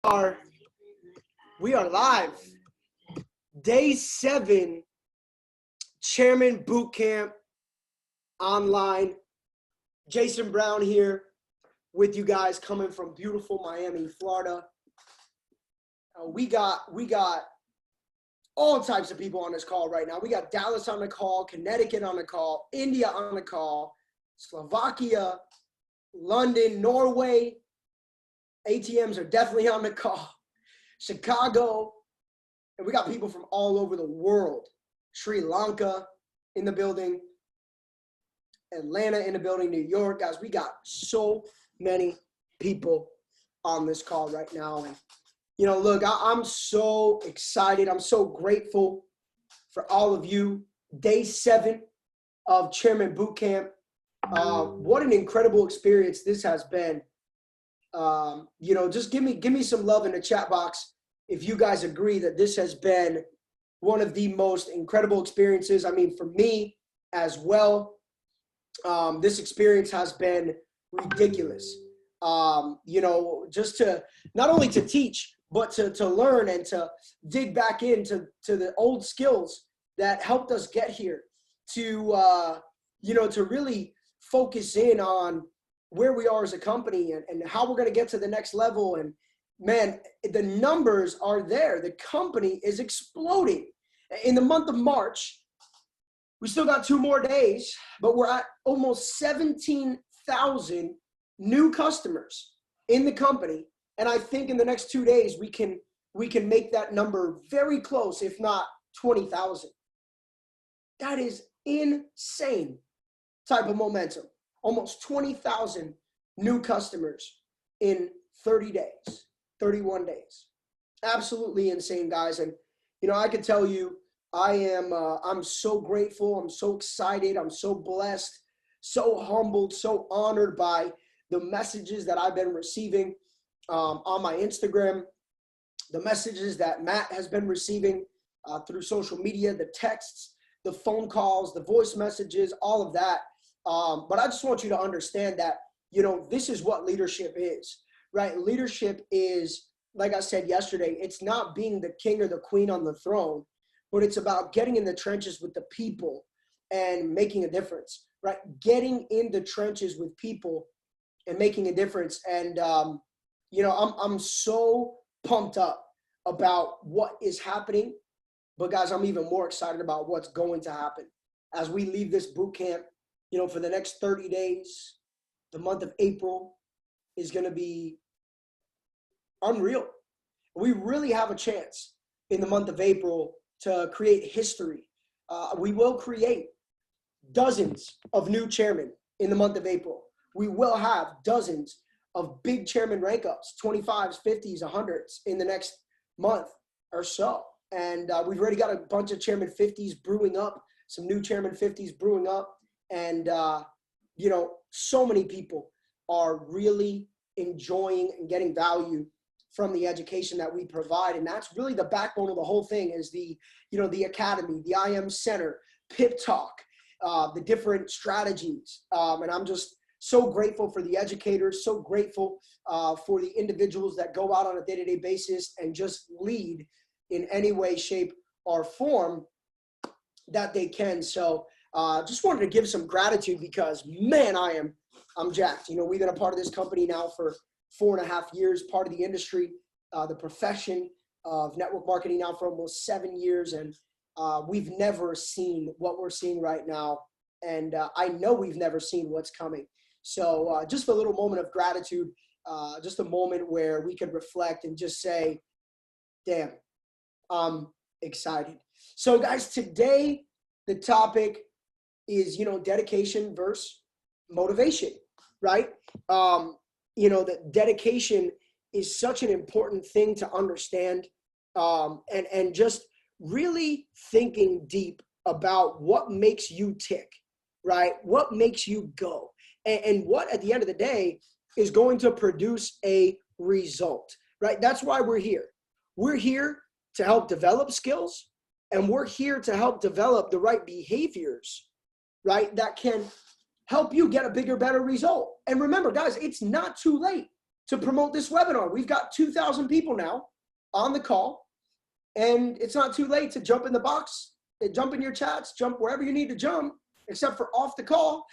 are live. Day 7, Chairman Bootcamp online. Jason Brown here with you guys, coming from beautiful Miami, Florida. We got all types of people on this call right now. We got Dallas on the call, Connecticut on the call, India on the call, Slovakia, London, Norway. ATMs are definitely on the call. Chicago, and we got people from all over the world. Sri Lanka in the building, Atlanta in the building, New York. Guys, we got so many people on this call right now. And, you know, look, I'm so excited. I'm so grateful for all of you. Day 7 of Chairman Bootcamp. What an incredible experience this has been. You know, just give me some love in the chat box if you guys agree that this has been one of the most incredible experiences. I mean, for me as well, this experience has been ridiculous. You know, just to not only to teach, but to learn and to dig back into the old skills that helped us get here, to you know, to really focus in on where we are as a company and how we're going to get to the next level. And man, the numbers are there. The company is exploding. In the month of March, we still got 2 more days, but we're at almost 17,000 new customers in the company. And I think in the next 2 days, we can make that number very close, if not 20,000. That is insane type of momentum. Almost 20,000 new customers in 30 days, 31 days. Absolutely insane, guys. And, you know, I can tell you, I'm so grateful. I'm so excited. I'm so blessed, so humbled, so honored by the messages that I've been receiving on my Instagram, the messages that Matt has been receiving through social media, the texts, the phone calls, the voice messages, all of that. But I just want you to understand that, you know, this is what leadership is, right? Leadership is, like I said yesterday, it's not being the king or the queen on the throne, but it's about getting in the trenches with the people and making a difference, right? Getting in the trenches with people and making a difference. And, you know, I'm so pumped up about what is happening, but guys, I'm even more excited about what's going to happen as we leave this boot camp. You know, for the next 30 days, the month of April is going to be unreal. We really have a chance in the month of April to create history. We will create dozens of new chairmen in the month of April. We will have dozens of big chairman rank ups, 25s, 50s, 100s in the next month or so. And we've already got a bunch of chairman 50s brewing up, some new chairman 50s brewing up. And, you know, so many people are really enjoying and getting value from the education that we provide. And that's really the backbone of the whole thing, is the, you know, the academy, the IM Center, Pip Talk, the different strategies. And I'm just so grateful for the educators, so grateful for the individuals that go out on a day-to-day basis and just lead in any way, shape, or form that they can. So, just wanted to give some gratitude because, man, I'm jacked. You know, we've been a part of this company now for 4.5 years, part of the industry, the profession of network marketing now for almost 7 years. And we've never seen what we're seeing right now. And I know we've never seen what's coming. So just a little moment of gratitude, just a moment where we could reflect and just say, damn, I'm excited. So guys, today the topic is, you know, dedication versus motivation, right? You know, that dedication is such an important thing to understand, and just really thinking deep about what makes you tick, right? What makes you go, and what at the end of the day is going to produce a result, right? That's why we're here. We're here to help develop skills, and we're here to help develop the right behaviors, right, that can help you get a bigger, better result. And remember, guys, it's not too late to promote this webinar. We've got 2,000 people now on the call, and it's not too late to jump in the box, jump in your chats, jump wherever you need to jump, except for off the call,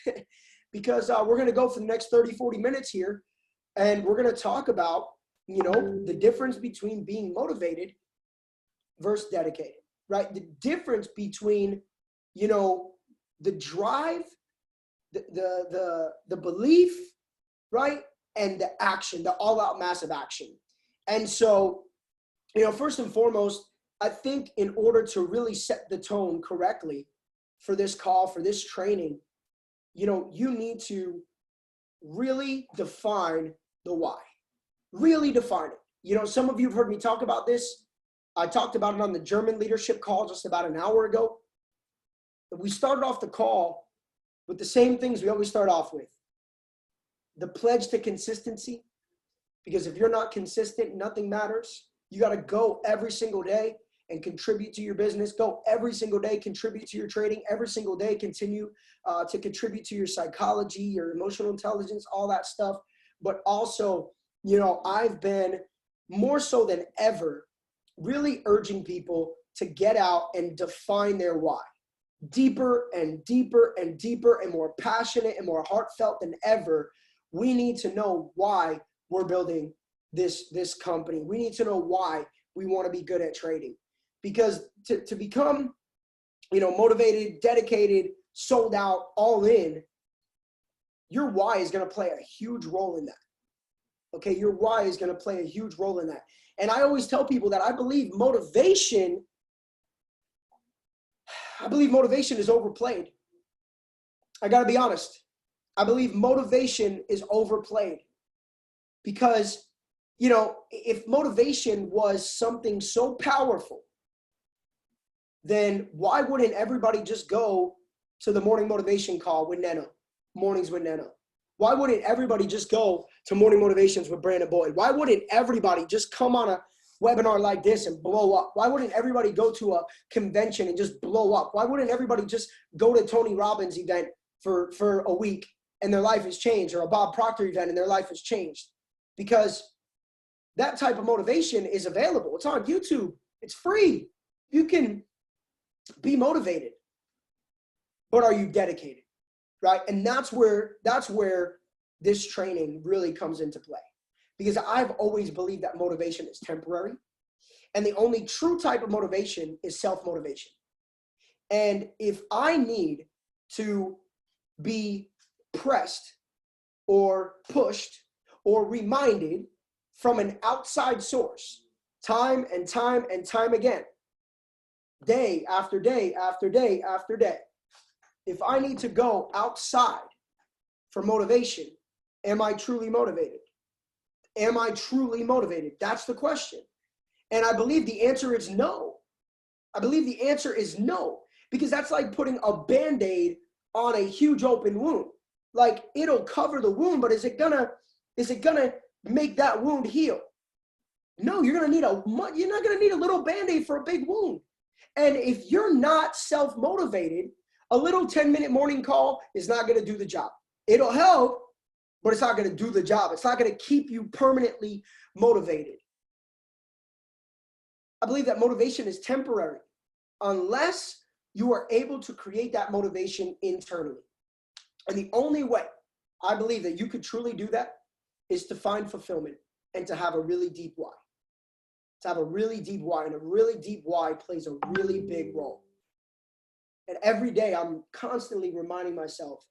because we're going to go for the next 30, 40 minutes here, and we're going to talk about, you know, the difference between being motivated versus dedicated, right? The difference between, you know, the drive, the belief, right? And the action, the all-out massive action. And so, you know, first and foremost, I think in order to really set the tone correctly for this call, for this training, you know, you need to really define the why. Really define it. You know, some of you have heard me talk about this. I talked about it on the German leadership call just about an hour ago. We started off the call with the same things we always start off with. The pledge to consistency, because if you're not consistent, nothing matters. You got to go every single day and contribute to your business. Go every single day, contribute to your trading. Every single day, continue to contribute to your psychology, your emotional intelligence, all that stuff. But also, you know, I've been more so than ever really urging people to get out and define their why. Deeper and deeper and deeper and more passionate and more heartfelt than ever. We need to know why we're building this company. We need to know why we want to be good at trading. Because to become, you know, motivated, dedicated, sold out, all in, your why is going to play a huge role in that. Okay, your why is going to play a huge role in that. And I always tell people that I believe motivation is overplayed. I got to be honest. I believe motivation is overplayed because, you know, if motivation was something so powerful, then why wouldn't everybody just go to the morning motivation call with Neno, mornings with Neno? Why wouldn't everybody just go to morning motivations with Brandon Boyd? Why wouldn't everybody just come on a webinar like this and blow up? Why wouldn't everybody go to a convention and just blow up? Why wouldn't everybody just go to Tony Robbins event for a week and their life has changed, or a Bob Proctor event and their life has changed? Because that type of motivation is available. It's on YouTube. It's free. You can be motivated, but are you dedicated, right? And that's where this training really comes into play, because I've always believed that motivation is temporary, and the only true type of motivation is self-motivation. And if I need to be pressed or pushed or reminded from an outside source time and time and time again, day after day after day after day, if I need to go outside for motivation, am I truly motivated? Am I truly motivated? That's the question. And I believe the answer is no. I believe the answer is no, because that's like putting a Band-Aid on a huge open wound. Like, it'll cover the wound, but is it gonna make that wound heal? No, you're not gonna need a little Band-Aid for a big wound. And if you're not self-motivated, a little 10-minute morning call is not gonna do the job. It'll help, but it's not gonna do the job. It's not gonna keep you permanently motivated. I believe that motivation is temporary unless you are able to create that motivation internally. And the only way I believe that you could truly do that is to find fulfillment and to have a really deep why. To have a really deep why, and a really deep why plays a really big role. And every day I'm constantly reminding myself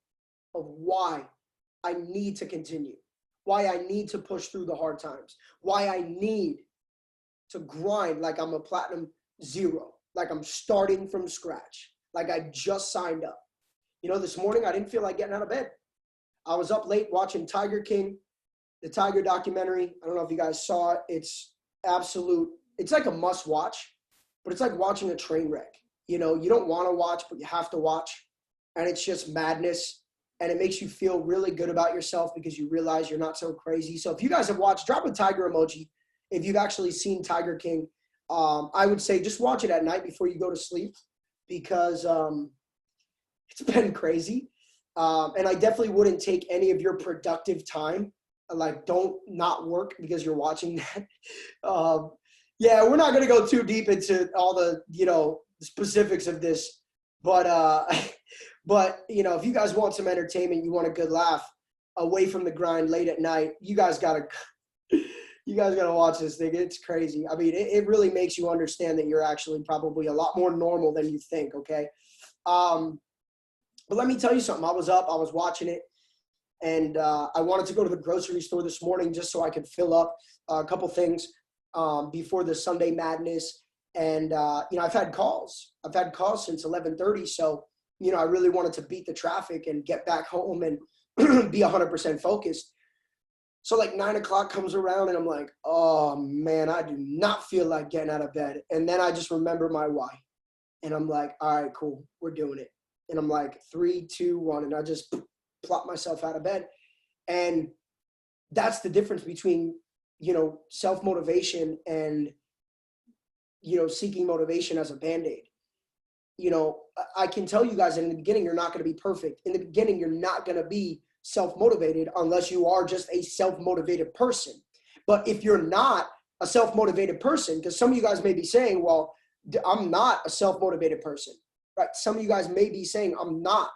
of why I need to continue, why I need to push through the hard times, why I need to grind like I'm a platinum zero, like I'm starting from scratch, like I just signed up. You know, this morning I didn't feel like getting out of bed. I was up late watching Tiger King, the Tiger documentary. I don't know if you guys saw it. It's like a must watch, but it's like watching a train wreck. You know, you don't want to watch, but you have to watch. And it's just madness. And it makes you feel really good about yourself because you realize you're not so crazy. So if you guys have watched, drop a tiger emoji if you've actually seen Tiger King. I would say just watch it at night before you go to sleep, because it's been crazy. And I definitely wouldn't take any of your productive time like don't not work because you're watching that. Yeah, we're not going to go too deep into all the, specifics of this, but, but, if you guys want some entertainment, you want a good laugh away from the grind late at night, you guys got to watch this thing. It's crazy. I mean, it really makes you understand that you're actually probably a lot more normal than you think. Okay. But let me tell you something. I was watching it, and I wanted to go to the grocery store this morning just so I could fill up a couple things before the Sunday Madness. And, I've had calls since 11:30. So, I really wanted to beat the traffic and get back home and be 100% focused. So like 9 o'clock comes around and I'm like, oh man, I do not feel like getting out of bed. And then I just remember my why. And I'm like, all right, cool, we're doing it. And I'm like, 3, 2, 1. And I just plop myself out of bed. And that's the difference between, self-motivation and, seeking motivation as a Band-Aid. I can tell you guys in the beginning, you're not going to be perfect. In the beginning, you're not going to be self-motivated unless you are just a self-motivated person. But if you're not a self-motivated person, because some of you guys may be saying, well, I'm not a self-motivated person, right? Some of you guys may be saying I'm not,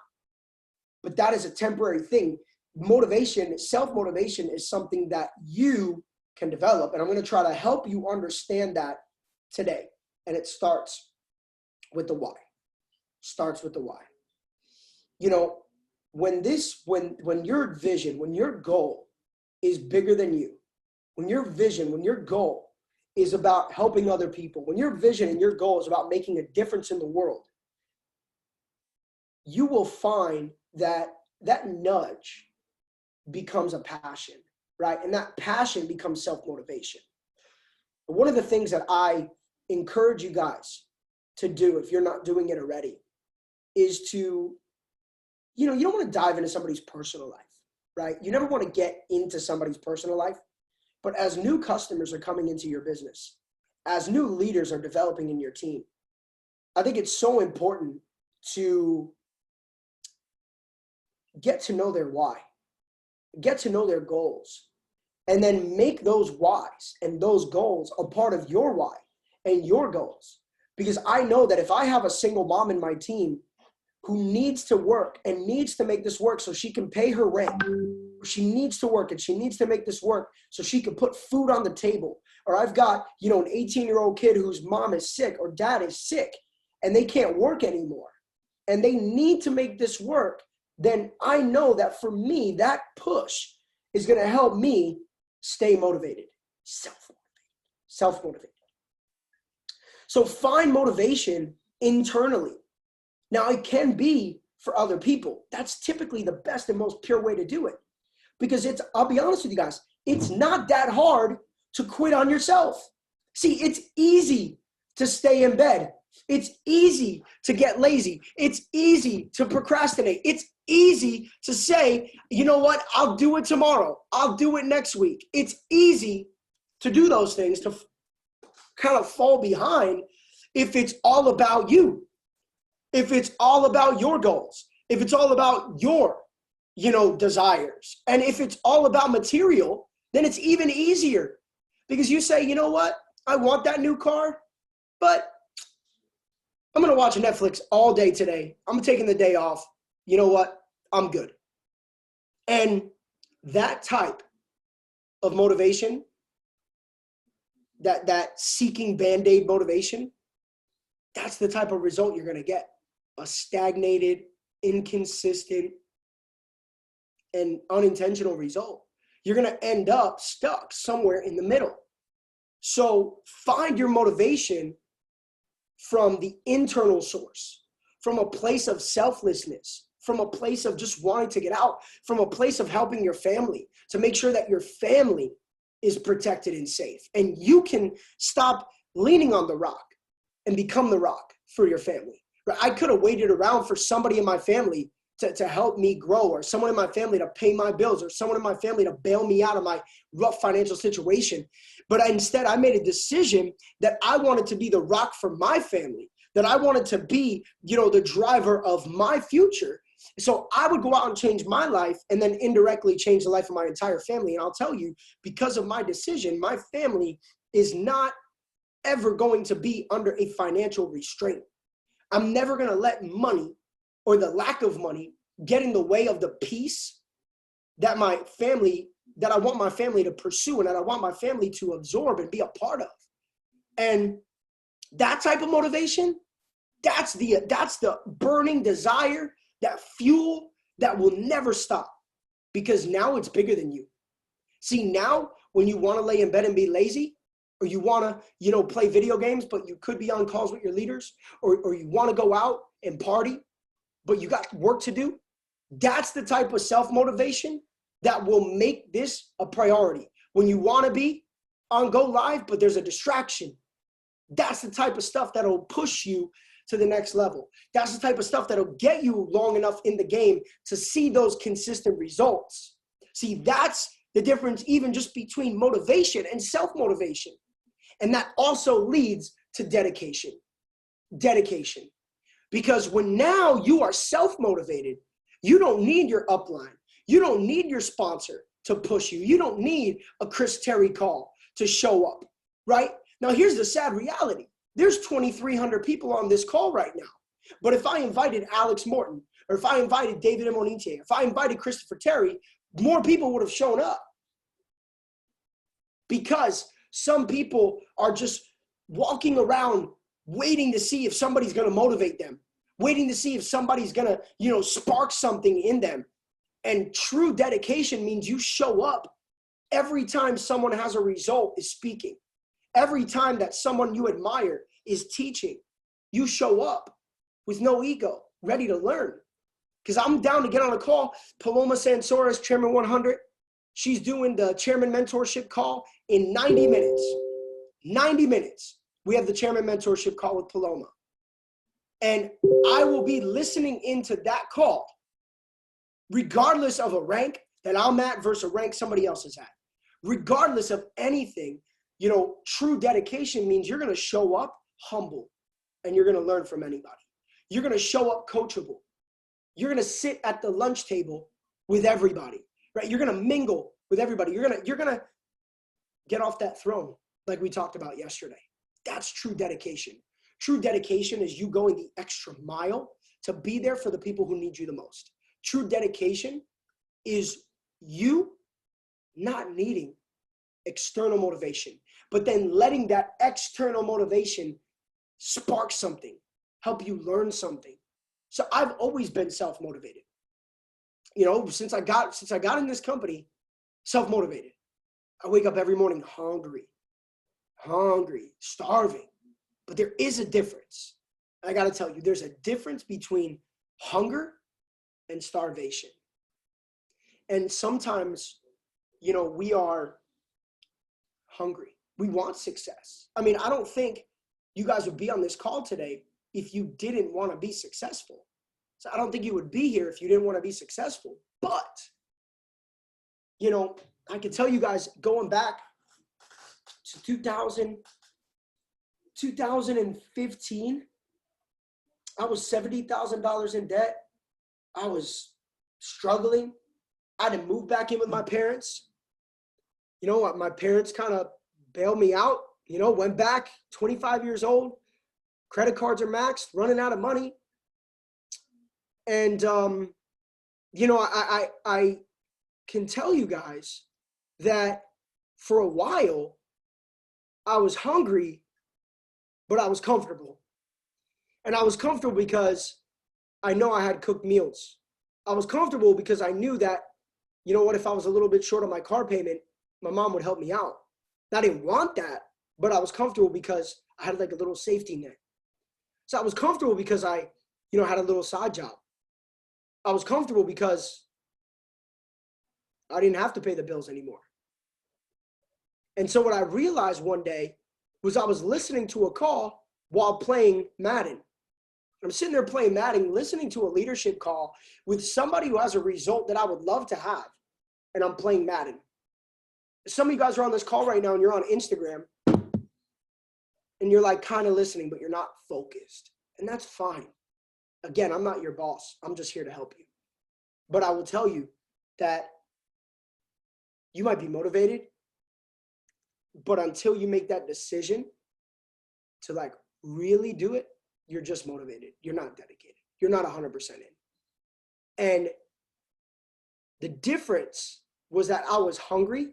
but that is a temporary thing. Motivation, self-motivation is something that you can develop. And I'm going to try to help you understand that today. And it starts with the why. When your vision, when your goal is bigger than you, when your goal is about helping other people, when your vision and your goal is about making a difference in the world, you will find that nudge becomes a passion, right? And that passion becomes self-motivation. One of the things that I encourage you guys to do, if you're not doing it already, is to, you don't want to dive into somebody's personal life, right? You never want to get into somebody's personal life. But as new customers are coming into your business, as new leaders are developing in your team, I think it's so important to get to know their why, get to know their goals, and then make those whys and those goals a part of your why and your goals. Because I know that if I have a single mom in my team who needs to work and needs to make this work so she can pay her rent, she needs to work and she needs to make this work so she can put food on the table, or I've got, an 18-year-old kid whose mom is sick or dad is sick and they can't work anymore and they need to make this work, then I know that for me, that push is going to help me stay motivated, self-motivated. So find motivation internally. Now, it can be for other people. That's typically the best and most pure way to do it. Because I'll be honest with you guys, it's not that hard to quit on yourself. See, it's easy to stay in bed. It's easy to get lazy. It's easy to procrastinate. It's easy to say, you know what, I'll do it tomorrow. I'll do it next week. It's easy to do those things, to kind of fall behind if it's all about you. If it's all about your goals, if it's all about your, desires, and if it's all about material, then it's even easier because you say, you know what, I want that new car, but I'm going to watch Netflix all day today. I'm taking the day off. You know what? I'm good. And that type of motivation, that seeking Band-Aid motivation, that's the type of result you're going to get. A stagnated, inconsistent, and unintentional result. You're going to end up stuck somewhere in the middle. So find your motivation from the internal source, from a place of selflessness, from a place of just wanting to get out, from a place of helping your family, to make sure that your family is protected and safe. And you can stop leaning on the rock and become the rock for your family. I could have waited around for somebody in my family to help me grow, or someone in my family to pay my bills, or someone in my family to bail me out of my rough financial situation. But instead, I made a decision that I wanted to be the rock for my family, that I wanted to be, the driver of my future. So I would go out and change my life and then indirectly change the life of my entire family. And I'll tell you, because of my decision, my family is not ever going to be under a financial restraint. I'm never going to let money or the lack of money get in the way of the peace that I want my family to pursue and that I want my family to absorb and be a part of. And that type of motivation, that's the burning desire, that fuel that will never stop, because now it's bigger than you. See, now when you want to lay in bed and be lazy, or you want to, play video games, but you could be on calls with your leaders, or you want to go out and party, but you got work to do, that's the type of self-motivation that will make this a priority. When you want to be on Go Live, but there's a distraction, that's the type of stuff that'll push you to the next level. That's the type of stuff that'll get you long enough in the game to see those consistent results. See, that's the difference even just between motivation and self-motivation. And that also leads to dedication. Dedication. Because when now you are self-motivated, you don't need your upline. You don't need your sponsor to push you. You don't need a Chris Terry call to show up, right? Now, here's the sad reality. There's 2,300 people on this call right now. But if I invited Alex Morton, or if I invited David Emonite, if I invited Christopher Terry, more people would have shown up. Because some people are just walking around waiting to see if somebody's going to motivate them, waiting to see if somebody's going to, spark something in them. And true dedication means you show up every time someone has a result is speaking. Every time that someone you admire is teaching, you show up with no ego, ready to learn. Because I'm down to get on a call. Paloma Sansoris, Chairman 100, she's doing the Chairman Mentorship call in 90 minutes. 90 minutes. We have the Chairman Mentorship call with Paloma. And I will be listening into that call, regardless of a rank that I'm at versus a rank somebody else is at. Regardless of anything, true dedication means you're going to show up humble and you're going to learn from anybody. You're going to show up coachable. You're going to sit at the lunch table with everybody, right? You're going to mingle with everybody. You're going to get off that throne like we talked about yesterday. That's true dedication. True dedication is you going the extra mile to be there for the people who need you the most. True dedication is you not needing external motivation, but then letting that external motivation spark something, help you learn something. So I've always been self-motivated. Since I got in this company, self-motivated. I wake up every morning hungry, starving. But there is a difference. I got to tell you, there's a difference between hunger and starvation. And sometimes, we are hungry. We want success. I mean, I don't think you guys would be on this call today if you didn't want to be successful. So I don't think you would be here if you didn't want to be successful. But, I can tell you guys, going back to 2015, I was $70,000 in debt. I was struggling. I had to move back in with my parents. My parents kind of bailed me out, went back, 25 years old. Credit cards are maxed, running out of money. And, I can tell you guys that for a while, I was hungry, but I was comfortable. And I was comfortable because I know I had cooked meals. I was comfortable because I knew that, if I was a little bit short on my car payment, my mom would help me out. I didn't want that, but I was comfortable because I had like a little safety net. So I was comfortable because I, had a little side job. I was comfortable because I didn't have to pay the bills anymore. And so what I realized one day was I was listening to a call while playing Madden. I'm sitting there playing Madden, listening to a leadership call with somebody who has a result that I would love to have. And I'm playing Madden. Some of you guys are on this call right now and you're on Instagram and you're like kind of listening, but you're not focused. And that's fine. Again, I'm not your boss. I'm just here to help you. But I will tell you that you might be motivated, but until you make that decision to like really do it, you're just motivated. You're not dedicated. You're not 100% in. And the difference was that I was hungry,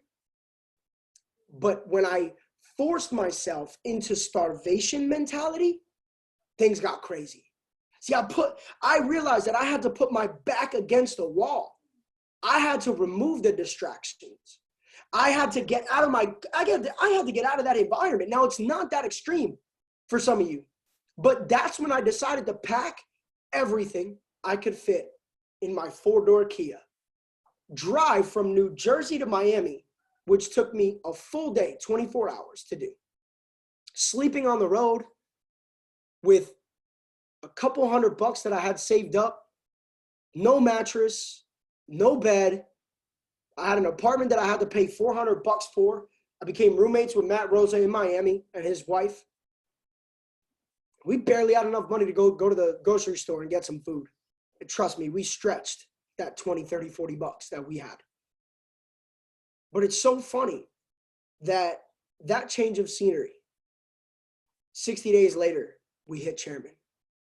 but when I forced myself into starvation mentality, things got crazy. See, I realized that I had to put my back against the wall. I had to remove the distractions. I had to get out of I had to get out of that environment. Now, it's not that extreme for some of you, but that's when I decided to pack everything I could fit in my 4-door Kia, drive from New Jersey to Miami, which took me a full day, 24 hours to do, sleeping on the road with a couple $100 that I had saved up, no mattress, no bed. I had an apartment that I had to pay $400 for. I became roommates with Matt Rosa in Miami and his wife. We barely had enough money to go to the grocery store and get some food. And trust me, we stretched that 20, 30, $40 that we had. But it's so funny that change of scenery, 60 days later, we hit chairman.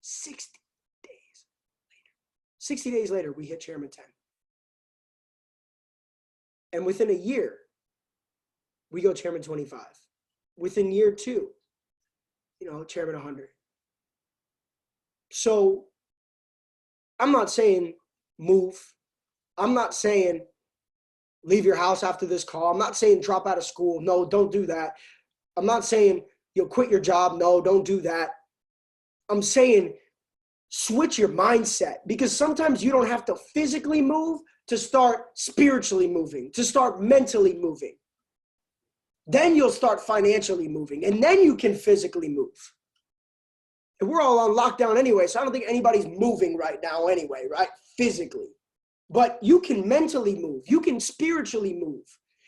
60 days later. 60 days later, we hit chairman 10. And within a year, we go chairman 25. Within year 2, chairman 100. So I'm not saying move. I'm not saying leave your house after this call. I'm not saying drop out of school. No, don't do that. I'm not saying you'll quit your job. No, don't do that. I'm saying switch your mindset, because sometimes you don't have to physically move to start spiritually moving, to start mentally moving. Then you'll start financially moving, and then you can physically move. And we're all on lockdown anyway, so I don't think anybody's moving right now anyway, right? Physically. But you can mentally move. You can spiritually move.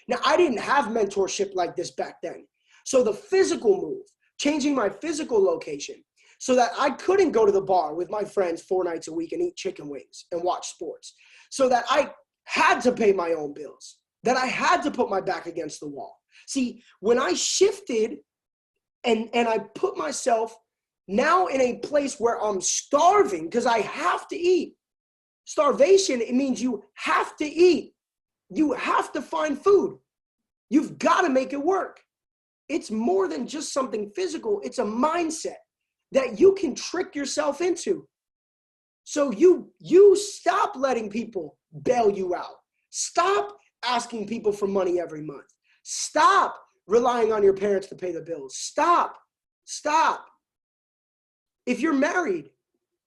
Now, I didn't have mentorship like this back then. So the physical move, changing my physical location so that I couldn't go to the bar with my friends 4 nights a week and eat chicken wings and watch sports. So that I had to pay my own bills, that I had to put my back against the wall. See, when I shifted and I put myself now in a place where I'm starving because I have to eat. Starvation, it means you have to eat. You have to find food. You've got to make it work. It's more than just something physical. It's a mindset that you can trick yourself into. So you stop letting people bail you out. Stop asking people for money every month. Stop relying on your parents to pay the bills. Stop. If you're married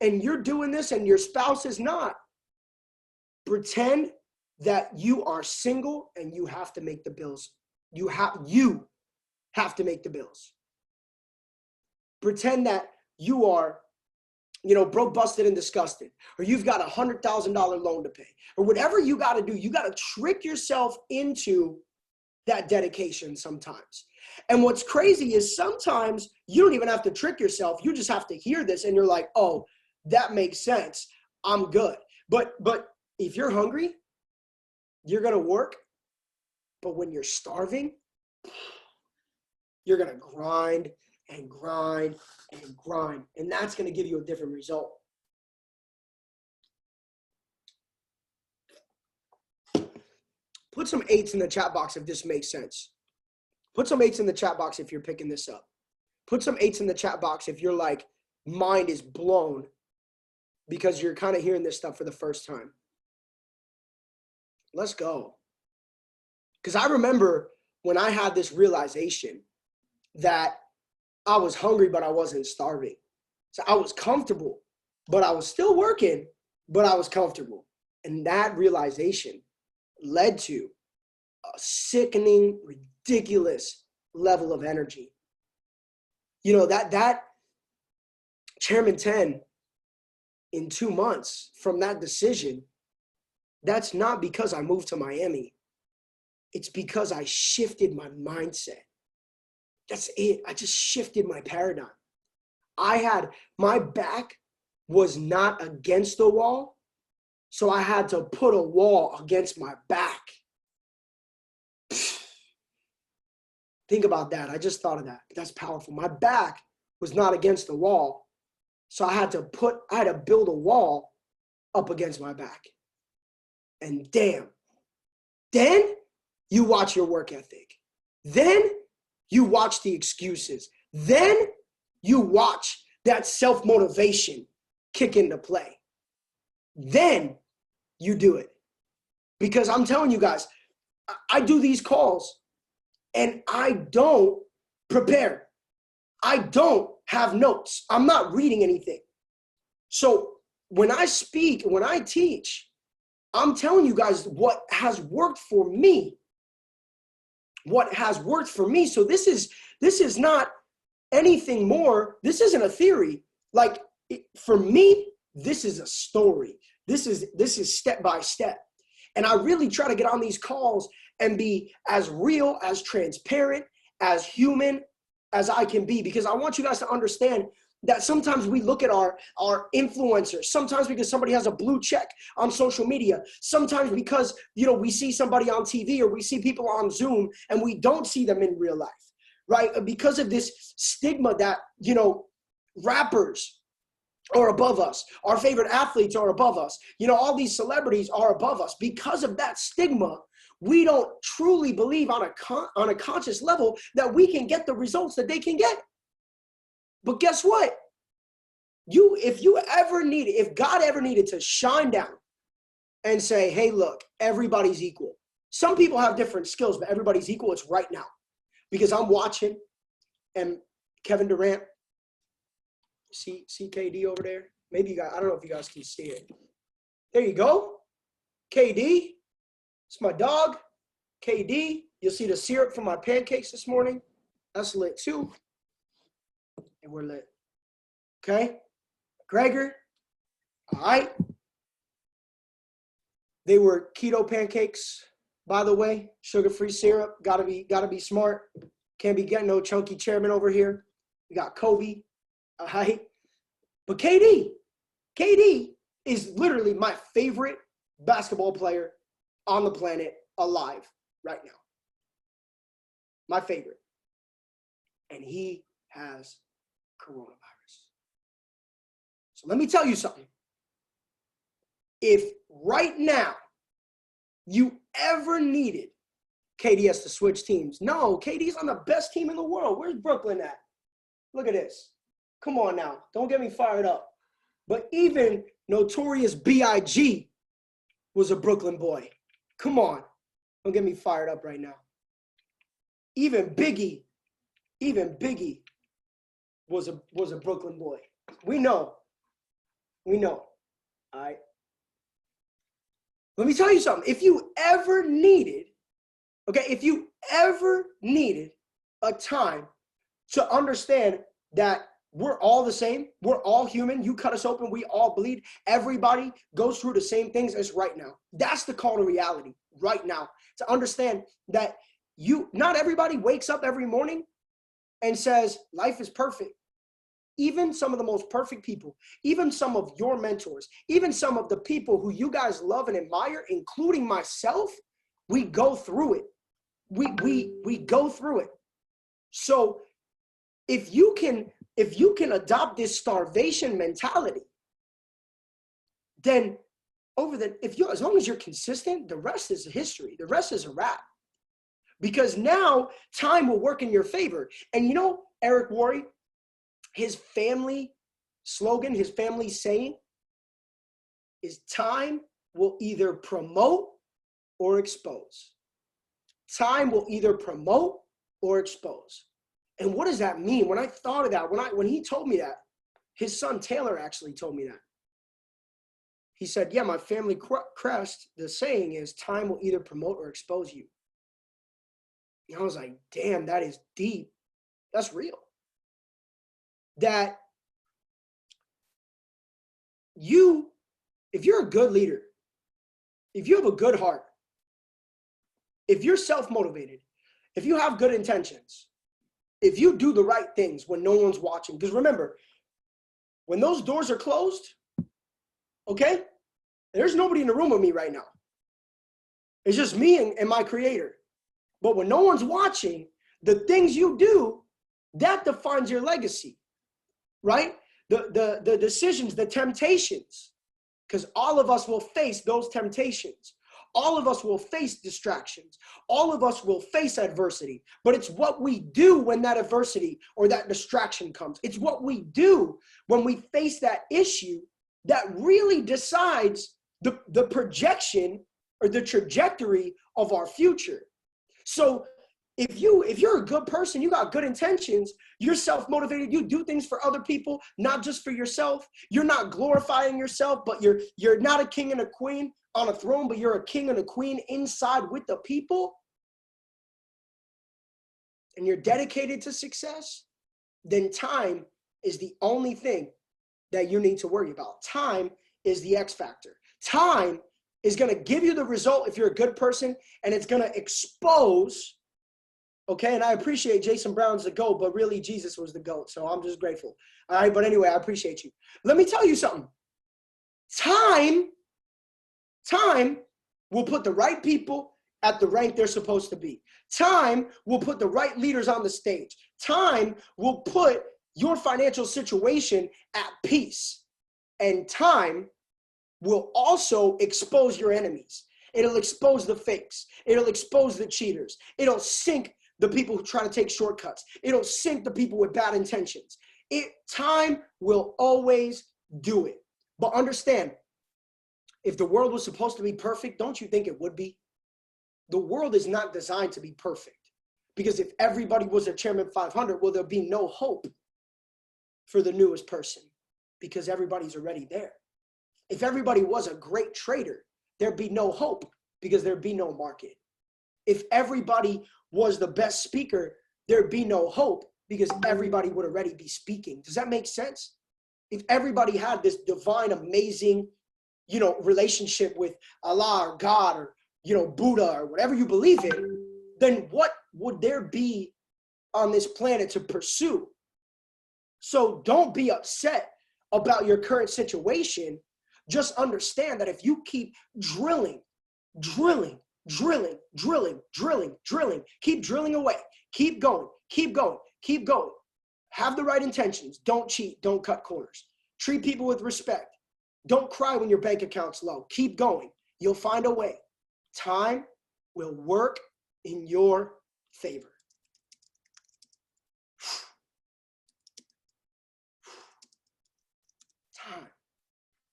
and you're doing this and your spouse is not, pretend that you are single and you have to make the bills. You have to make the bills. Pretend that you are, broke, busted, and disgusted, or you've got a $100,000 loan to pay, or whatever you got to do. You got to trick yourself into that dedication sometimes. And what's crazy is sometimes you don't even have to trick yourself. You just have to hear this and you're like, oh, that makes sense. I'm good. But if you're hungry, you're going to work. But when you're starving, you're going to grind and grind and grind. And that's going to give you a different result. Put some 8s in the chat box if this makes sense. Put some 8s in the chat box if you're picking this up. Put some 8s in the chat box if your mind is blown because you're kind of hearing this stuff for the first time. Let's go. Because I remember when I had this realization that I was hungry, but I wasn't starving. So I was comfortable, but I was still working, but I was comfortable. And that realization led to a sickening, ridiculous level of energy. That Chairman 10 in 2 months from that decision, that's not because I moved to Miami. It's because I shifted my mindset. That's it. I just shifted my paradigm. My back was not against the wall. So I had to put a wall against my back. Think about that. I just thought of that. That's powerful. My back was not against the wall. So I had to build a wall up against my back. And damn, then you watch your work ethic. Then you watch the excuses. Then you watch that self-motivation kick into play. Then you do it. Because I'm telling you guys, I do these calls and I don't prepare. I don't have notes. I'm not reading anything. So when I speak, when I teach, I'm telling you guys what has worked for me. What has worked for me. So this is not anything more. This isn't a theory. Like for me, this is a story. This is step by step. And I really try to get on these calls and be as real, as transparent, as human as I can be, because I want you guys to understand that sometimes we look at our influencers, sometimes because somebody has a blue check on social media, sometimes because, we see somebody on TV or we see people on Zoom and we don't see them in real life, right? Because of this stigma that, rappers are above us, our favorite athletes are above us, all these celebrities are above us. Because of that stigma, we don't truly believe on a conscious level that we can get the results that they can get. But guess what? If God ever needed to shine down and say, hey, look, everybody's equal. Some people have different skills, but everybody's equal. It's right now. Because I'm watching, and Kevin Durant, see KD over there? Maybe you guys, I don't know if you guys can see it. There you go. KD. It's my dog, KD. You'll see the syrup from my pancakes this morning. That's lit too. And we're lit. Okay? Gregor. All right. They were keto pancakes, by the way. Sugar-free syrup. Gotta be smart. Can't be getting no chunky chairman over here. We got Kobe. All right. But KD is literally my favorite basketball player on the planet alive right now. My favorite. And he has coronavirus. So let me tell you something. If right now you ever needed, KD has to switch teams. No, KD's on the best team in the world. Where's Brooklyn at? Look at this. Come on now. Don't get me fired up. But even Notorious B.I.G. was a Brooklyn boy. Come on. Don't get me fired up right now. Even Biggie was a Brooklyn boy. We know. All right. Let me tell you something. If you ever needed a time to understand that we're all the same, we're all human, you cut us open, we all bleed, everybody goes through the same things as right now. That's the call to reality right now. To understand that not everybody wakes up every morning and says, life is perfect. Even some of the most perfect people, even some of your mentors, even some of the people who you guys love and admire, including myself, we go through it. We go through it. So if you can adopt this starvation mentality, then as long as you're consistent, the rest is history. The rest is a wrap. Because now time will work in your favor. And Eric Worre, his family slogan, his family saying is time will either promote or expose. Time will either promote or expose. And what does that mean? When I thought of that, when he told me that, his son Taylor actually told me that. He said, yeah, my family crest, the saying is time will either promote or expose you. And I was like, damn, that is deep. That's real. That if you're a good leader, if you have a good heart, if you're self-motivated, if you have good intentions, if you do the right things when no one's watching, because remember, when those doors are closed, okay, There's nobody in the room with me right now. It's just me and my creator. But when no one's watching, the things you do, that defines your legacy, right? The decisions, the temptations, because all of us will face those temptations. All of us will face distractions. All of us will face adversity. But it's what we do when that adversity or that distraction comes. It's what we do when we face that issue that really decides the projection or the trajectory of our future. So if you're a good person, you got good intentions, you're self-motivated, you do things for other people, not just for yourself. You're not glorifying yourself, but you're not a king and a queen on a throne, but you're a king and a queen inside with the people, and you're dedicated to success, then time is the only thing that you need to worry about. Time is the X factor. Time is going to give you the result if you're a good person, and it's going to expose, okay? And I appreciate Jason Brown's the GOAT, but really Jesus was the GOAT, so I'm just grateful. All right, but anyway, I appreciate you. Let me tell you something. Time will put the right people at the rank they're supposed to be. Time will put the right leaders on the stage. Time will put your financial situation at peace. And time will also expose your enemies. It'll expose the fakes. It'll expose the cheaters. It'll sink the people who try to take shortcuts. It'll sink the people with bad intentions. Time will always do it. But understand, if the world was supposed to be perfect, don't you think it would be? The world is not designed to be perfect. Because if everybody was a Chairman 500, well, there'll be no hope for the newest person because everybody's already there. If everybody was a great trader, there'd be no hope because there'd be no market. If everybody was the best speaker, there'd be no hope because everybody would already be speaking. Does that make sense? If everybody had this divine, amazing, relationship with Allah or God or, Buddha or whatever you believe in, then what would there be on this planet to pursue? So don't be upset about your current situation. Just understand that if you keep drilling, keep drilling away, keep going, have the right intentions, don't cheat, don't cut corners, treat people with respect, don't cry when your bank account's low, keep going, you'll find a way. Time will work in your favor.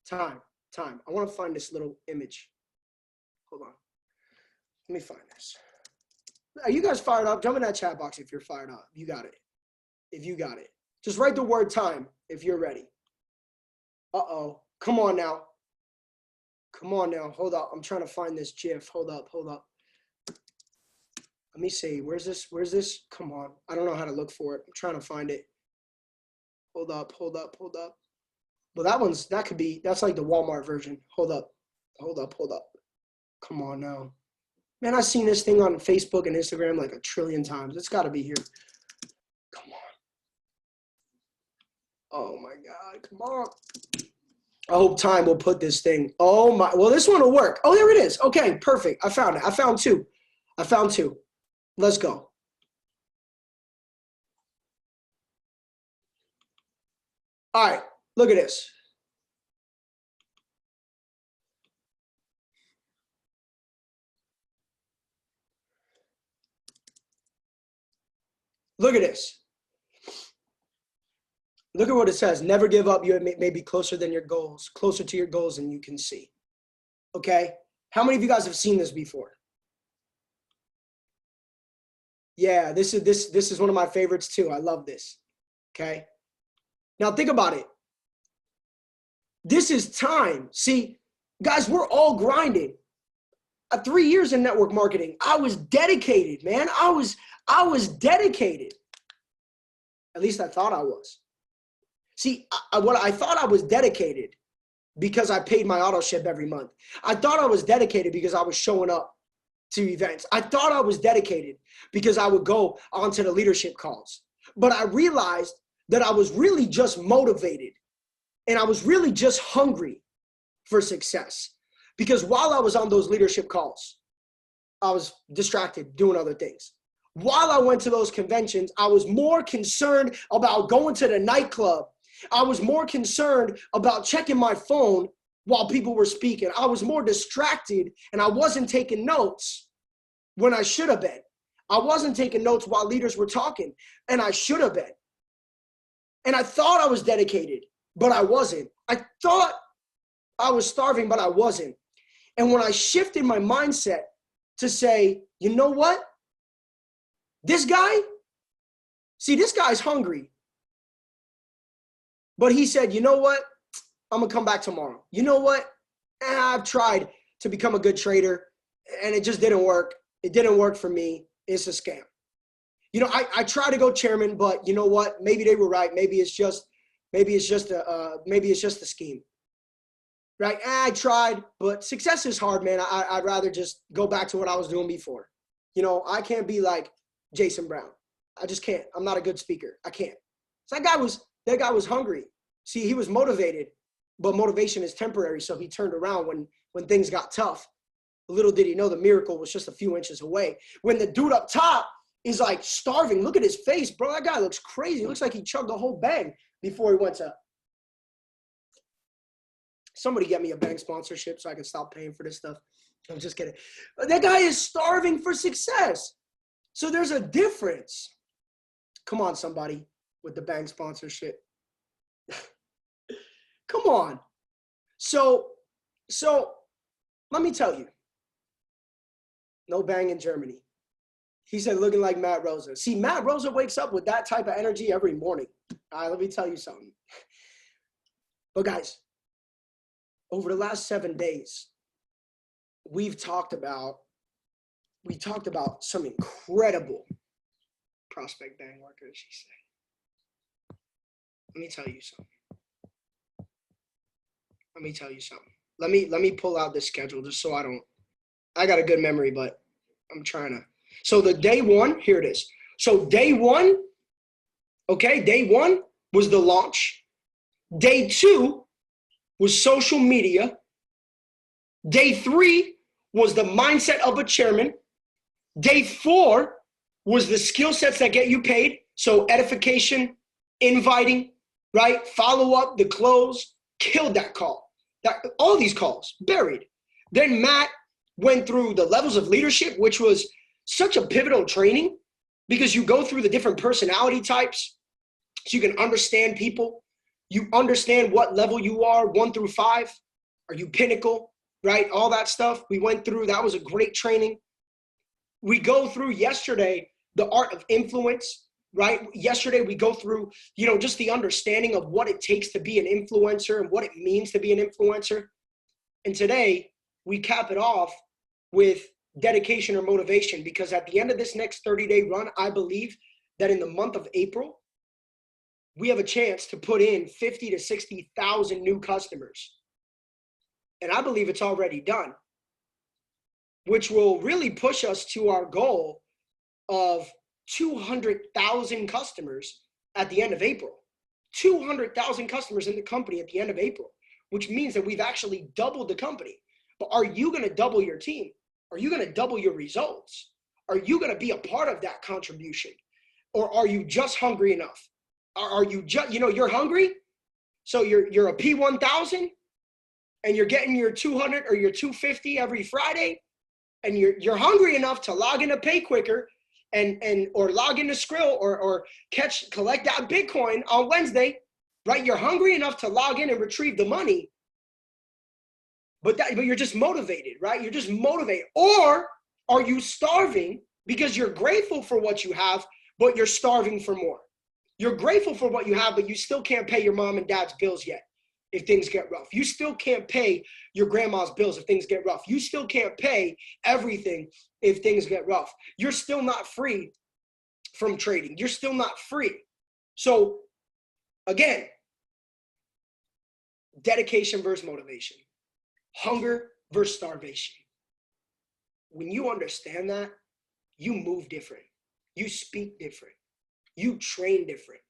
Time. I want to find this little image. Hold on. Let me find this. Are you guys fired up? Jump in that chat box if you're fired up. You got it. If you got it. Just write the word time if you're ready. Uh-oh. Come on now. Hold up. I'm trying to find this GIF. Hold up. Let me see. Where's this? Come on. I don't know how to look for it. I'm trying to find it. Hold up. Well, that's like the Walmart version. Hold up. Come on now. Man, I've seen this thing on Facebook and Instagram like 1 trillion times. It's got to be here. Come on. Oh my God, come on. I hope time will put this thing. Oh my, well, this one will work. Oh, there it is. Okay, perfect. I found it. I found two. Let's go. All right, look at this. Look at this. Look at what it says. Never give up. You may be closer to your goals than you can see. Okay? How many of you guys have seen this before? Yeah, this is one of my favorites too. I love this. Okay? Now think about it. This is time. See, guys, we're all grinding. 3 years in network marketing, I was dedicated, man. I was dedicated. At least I thought I was. See, I thought I was dedicated because I paid my auto ship every month. I thought I was dedicated because I was showing up to events. I thought I was dedicated because I would go onto the leadership calls. But I realized that I was really just motivated and I was really just hungry for success. Because while I was on those leadership calls, I was distracted doing other things. While I went to those conventions, I was more concerned about going to the nightclub. I was more concerned about checking my phone while people were speaking. I was more distracted, and I wasn't taking notes when I should have been. I wasn't taking notes while leaders were talking, and I should have been. And I thought I was dedicated, but I wasn't. I thought I was starving, but I wasn't. And when I shifted my mindset to say, you know what? This guy's hungry. But he said, you know what? I'm going to come back tomorrow. You know what? I've tried to become a good trader, and it just didn't work. It didn't work for me. It's a scam. You know, I tried to go chairman, but you know what? Maybe they were right. Maybe it's just a scheme. Right? I tried, but success is hard, man. I'd rather just go back to what I was doing before. You know, I can't be like Jason Brown. I just can't. I'm not a good speaker. I can't. So that guy was hungry. See, he was motivated, but motivation is temporary. So he turned around when things got tough. Little did he know the miracle was just a few inches away. When the dude up top is like starving, look at his face, bro. That guy looks crazy. It looks like he chugged a whole bag before he went to. Somebody get me a bank sponsorship so I can stop paying for this stuff. I'm just kidding. That guy is starving for success. So there's a difference. Come on, somebody with the bank sponsorship. Come on. So let me tell you. No bang in Germany. He said, looking like Matt Rosa. See, Matt Rosa wakes up with that type of energy every morning. All right, let me tell you something. But guys, over the last 7 days, we talked about some incredible prospect bang workers, he said. Let me tell you something. Let me pull out this schedule just so I got a good memory, but I'm trying to. So the day one, here it is. So day one was the launch. Day two was social media. Day three was the mindset of a chairman. Day four was the skill sets that get you paid. So edification, inviting, right? Follow up, the close, killed that call. All these calls, buried. Then Matt went through the levels of leadership, which was such a pivotal training because you go through the different personality types so you can understand people. You understand what level you are, 1 through 5. Are you pinnacle, right? All that stuff we went through. That was a great training. We go through yesterday the art of influence, right? Yesterday we go through, just the understanding of what it takes to be an influencer and what it means to be an influencer. And today we cap it off with dedication or motivation, because at the end of this next 30-day run, I believe that in the month of April, we have a chance to put in 50 to 60,000 new customers. And I believe it's already done, which will really push us to our goal of 200,000 customers at the end of April. 200,000 customers in the company at the end of April, which means that we've actually doubled the company. But are you going to double your team? Are you going to double your results? Are you going to be a part of that contribution? Or are you just hungry enough? Are you just, you're hungry? So you're a P1000 and you're getting your 200 or your 250 every Friday, and you're hungry enough to log into Pay Quicker or log into Skrill or collect that Bitcoin on Wednesday, right? You're hungry enough to log in and retrieve the money. But you're just motivated, right? You're just motivated. Or are you starving because you're grateful for what you have, but you're starving for more? You're grateful for what you have, but you still can't pay your mom and dad's bills yet if things get rough. You still can't pay your grandma's bills if things get rough. You still can't pay everything if things get rough. You're still not free from trading. You're still not free. So again, dedication versus motivation. Hunger versus starvation. When you understand that, you move different. You speak different. You train different.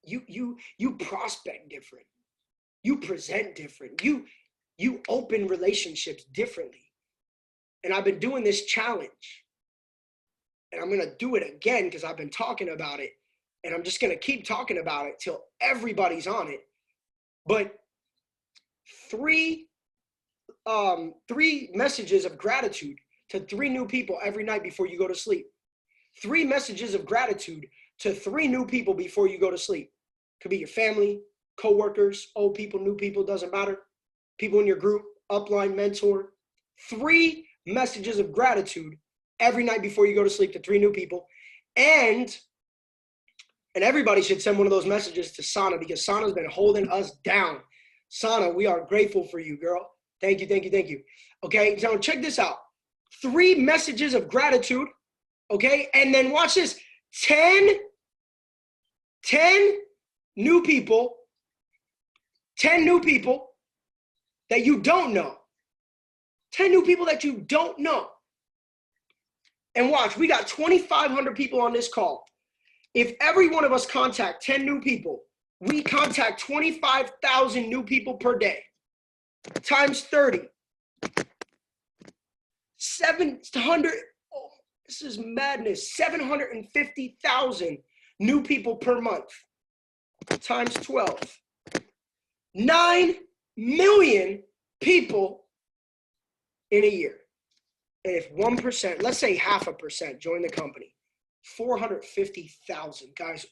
You prospect different. You present different. you open relationships differently. And I've been doing this challenge. And I'm going to do it again because I've been talking about it. And I'm just going to keep talking about it till everybody's on it. But three messages of gratitude to 3 new people every night before you go to sleep. 3 messages of gratitude to 3 new people before you go to sleep. Could be your family, coworkers, old people, new people, doesn't matter. People in your group, upline, mentor. 3 messages of gratitude every night before you go to sleep to 3 new people. And everybody should send one of those messages to Sana because Sana's been holding us down. Sana, we are grateful for you, girl. Thank you, thank you, thank you. Okay, so check this out. 3 messages of gratitude, okay? And then watch this. 10 new people, 10 new people that you don't know. 10 new people that you don't know. And watch, we got 2,500 people on this call. If every one of us contact 10 new people, we contact 25,000 new people per day. Times 30. 700, oh, this is madness. 750,000 new people per month. Times 12. 9 million people in a year. And if 1%, let's say 0.5% join the company, 450,000. Guys,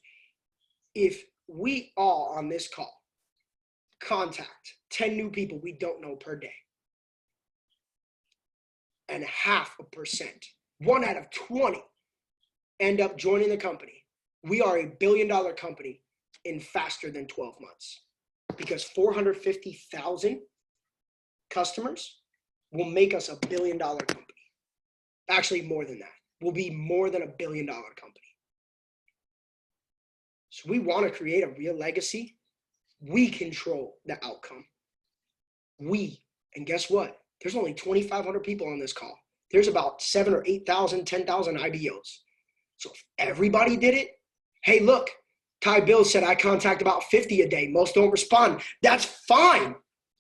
if we all on this call contact 10 new people we don't know per day, and 0.5%, 1 out of 20 end up joining the company, we are a $1 billion company in faster than 12 months. Because 450,000 customers will make us a $1 billion company. Actually, more than that. We'll be more than a $1 billion company. So we want to create a real legacy. We control the outcome. And guess what? There's only 2,500 people on this call. There's about 7,000 or 8,000, 10,000 IBOs. So if everybody did it, hey, look, Ty Bill said I contact about 50 a day. Most don't respond. That's fine.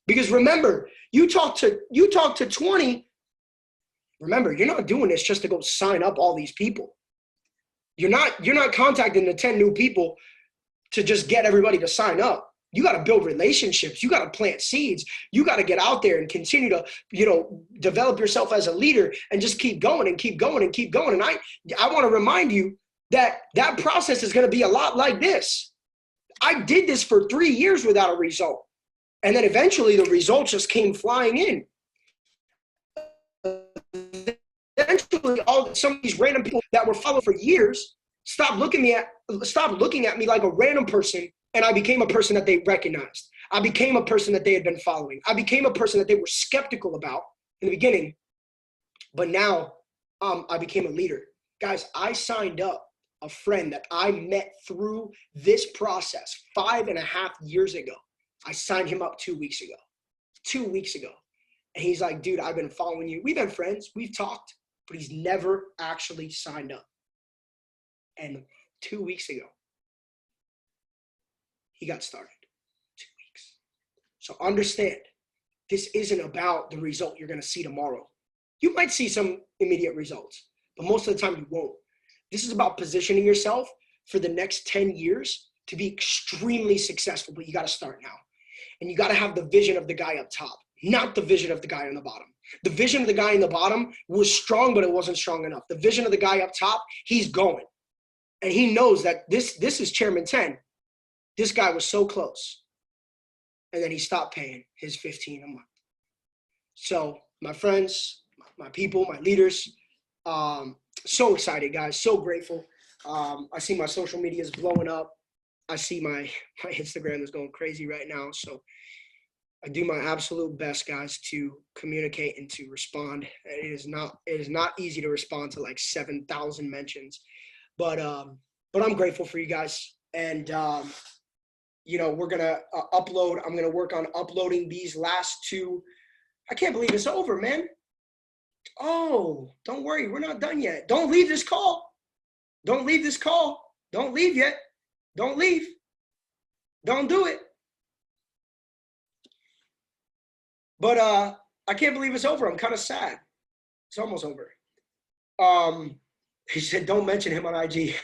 Because remember, you talk to 20. Remember, you're not doing this just to go sign up all these people. You're not contacting the 10 new people to just get everybody to sign up. You got to build relationships. You got to plant seeds. You got to get out there and continue to, develop yourself as a leader and just keep going and keep going and keep going. And I want to remind you that process is going to be a lot like this. I did this for 3 years without a result. And then eventually the results just came flying in. Eventually, some of these random people that were following for years stopped looking at me like a random person, and I became a person that they recognized. I became a person that they had been following. I became a person that they were skeptical about in the beginning, but now I became a leader. Guys, I signed up a friend that I met through this process 5.5 years ago. I signed him up 2 weeks ago. 2 weeks ago. And he's like, dude, I've been following you. We've been friends. We've talked, but he's never actually signed up. And 2 weeks ago, he got started. 2 weeks. So understand, this isn't about the result you're going to see tomorrow. You might see some immediate results, but most of the time you won't. This is about positioning yourself for the next 10 years to be extremely successful, but you got to start now. And you got to have the vision of the guy up top, not the vision of the guy on the bottom. The vision of the guy in the bottom was strong, but it wasn't strong enough. The vision of the guy up top, he's going. And he knows that this is Chairman 10. This guy was so close. And then he stopped paying his $15 a month. So my friends, my people, my leaders, so excited, guys, so grateful. I see my social media is blowing up. I see my Instagram is going crazy right now. So I do my absolute best, guys, to communicate and to respond. It is not easy to respond to like 7,000 mentions, but I'm grateful for you guys. And we're gonna upload. I'm gonna work on uploading these last 2. I can't believe it's over, man. Oh, don't worry, we're not done yet. Don't leave this call. Don't leave this call. Don't leave yet. Don't leave. Don't do it. But I can't believe it's over. I'm kind of sad. It's almost over. He said, don't mention him on IG.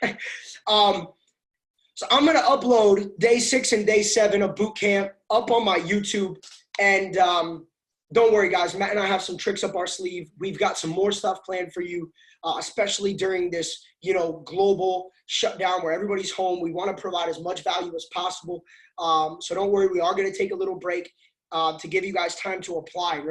So I'm going to upload day 6 and day 7 of boot camp up on my YouTube. And don't worry, guys. Matt and I have some tricks up our sleeve. We've got some more stuff planned for you, especially during this, global shutdown where everybody's home. We want to provide as much value as possible. So don't worry. We are going to take a little break to give you guys time to apply.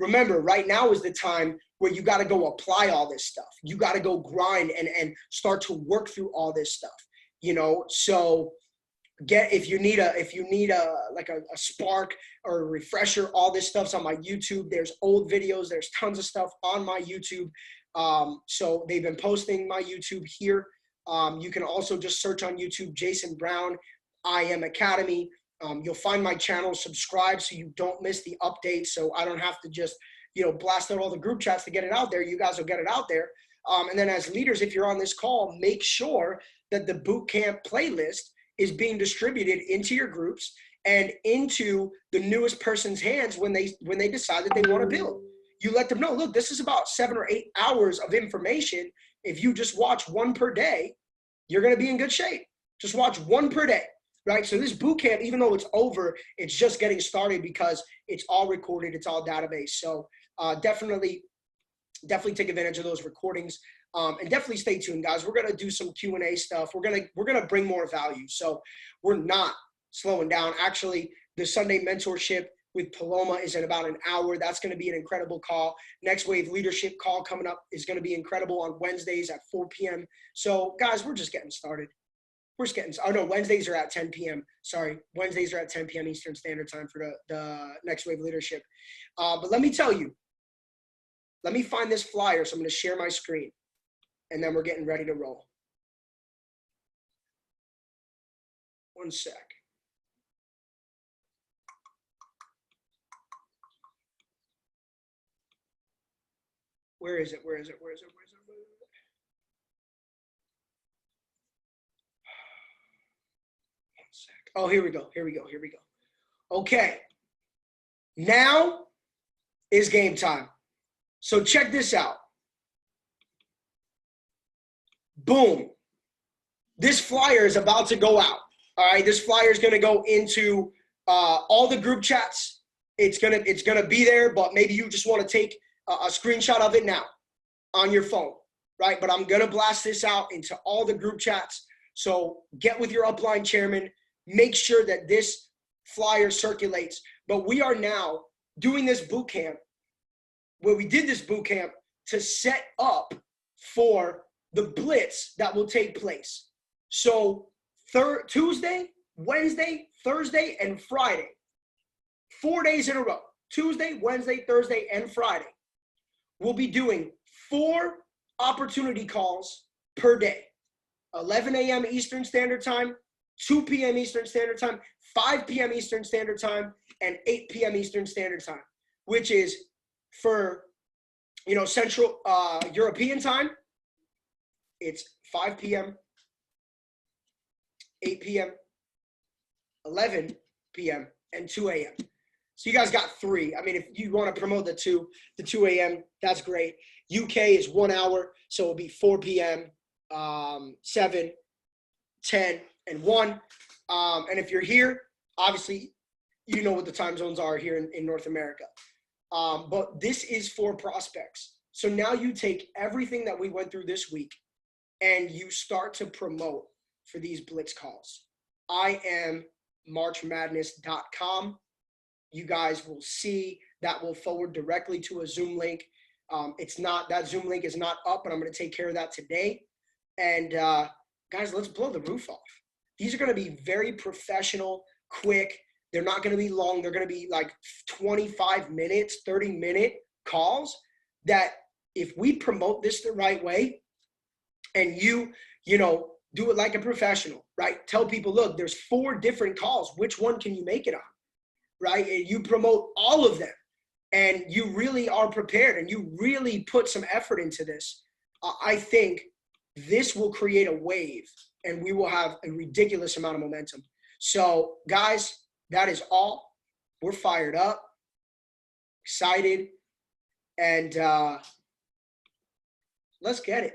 Remember, right now is the time where you got to go apply all this stuff. You got to go grind and start to work through all this stuff, So if you need a spark or a refresher, all this stuff's on my YouTube. There's old videos. There's tons of stuff on my YouTube. So they've been posting my YouTube here. You can also just search on YouTube, Jason Brown, I Am Academy. You'll find my channel, subscribe so you don't miss the updates. So I don't have to just, blast out all the group chats to get it out there. You guys will get it out there. And then as leaders, if you're on this call, make sure that the bootcamp playlist is being distributed into your groups and into the newest person's hands when they decide that they want to build. You let them know, look, this is about 7 or 8 hours of information. If you just watch one per day, you're going to be in good shape. Just watch one per day. Right. So this boot camp, even though it's over, it's just getting started because it's all recorded. It's all database. So definitely take advantage of those recordings and definitely stay tuned, guys. We're going to do some Q&A stuff. We're going to bring more value. So we're not slowing down. Actually, the Sunday mentorship with Paloma is in about an hour. That's going to be an incredible call. Next Wave Leadership call coming up is going to be incredible on Wednesdays at 4 p.m. So guys, we're just getting started. Wednesdays are at 10 p.m. Sorry, Wednesdays are at 10 p.m. Eastern Standard Time for the Next Wave Leadership. But let me tell you, let me find this flyer. So I'm going to share my screen, and then we're getting ready to roll. One sec. Where is it? Oh, here we go. Okay. Now is game time. So check this out. Boom. This flyer is about to go out. All right. This flyer is going to go into all the group chats. It's going to be there, but maybe you just want to take a screenshot of it now on your phone. Right. But I'm going to blast this out into all the group chats. So get with your upline chairman. Make sure that this flyer circulates. But we are now doing this boot camp where we did this boot camp to set up for the blitz that will take place. So Tuesday, Wednesday, Thursday, and Friday, 4 days in a row, Tuesday, Wednesday, Thursday, and Friday, we'll be doing 4 opportunity calls per day, 11 a.m. Eastern Standard Time, 2 p.m. Eastern Standard Time, 5 p.m. Eastern Standard Time, and 8 p.m. Eastern Standard Time, which is for, Central European time. It's 5 p.m., 8 p.m., 11 p.m., and 2 a.m. So you guys got 3. I mean, if you want to promote the 2 a.m., that's great. UK is 1 hour, so it'll be 4 p.m., 7, 10, and 1. And if you're here, obviously, you know what the time zones are here in North America. But this is for prospects. So now you take everything that we went through this week and you start to promote for these blitz calls. I am marchmadness.com. You guys will see that will forward directly to a Zoom link. That Zoom link is not up, but I'm going to take care of that today. And guys, let's blow the roof off. These are going to be very professional, quick. They're not going to be long. They're going to be like 25 minutes, 30-minute calls that if we promote this the right way and you do it like a professional, right? Tell people, look, there's 4 different calls. Which one can you make it on, right? And you promote all of them and you really are prepared and you really put some effort into this. I think this will create a wave and we will have a ridiculous amount of momentum. So guys, that is all. We're fired up, excited, and let's get it.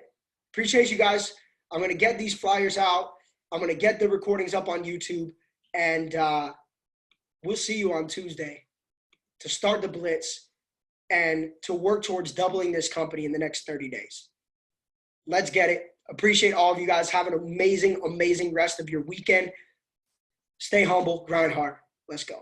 Appreciate you guys. I'm going to get these flyers out. I'm going to get the recordings up on YouTube, and we'll see you on Tuesday to start the blitz and to work towards doubling this company in the next 30 days. Let's get it. Appreciate all of you guys. Have an amazing, amazing rest of your weekend. Stay humble, grind hard. Let's go.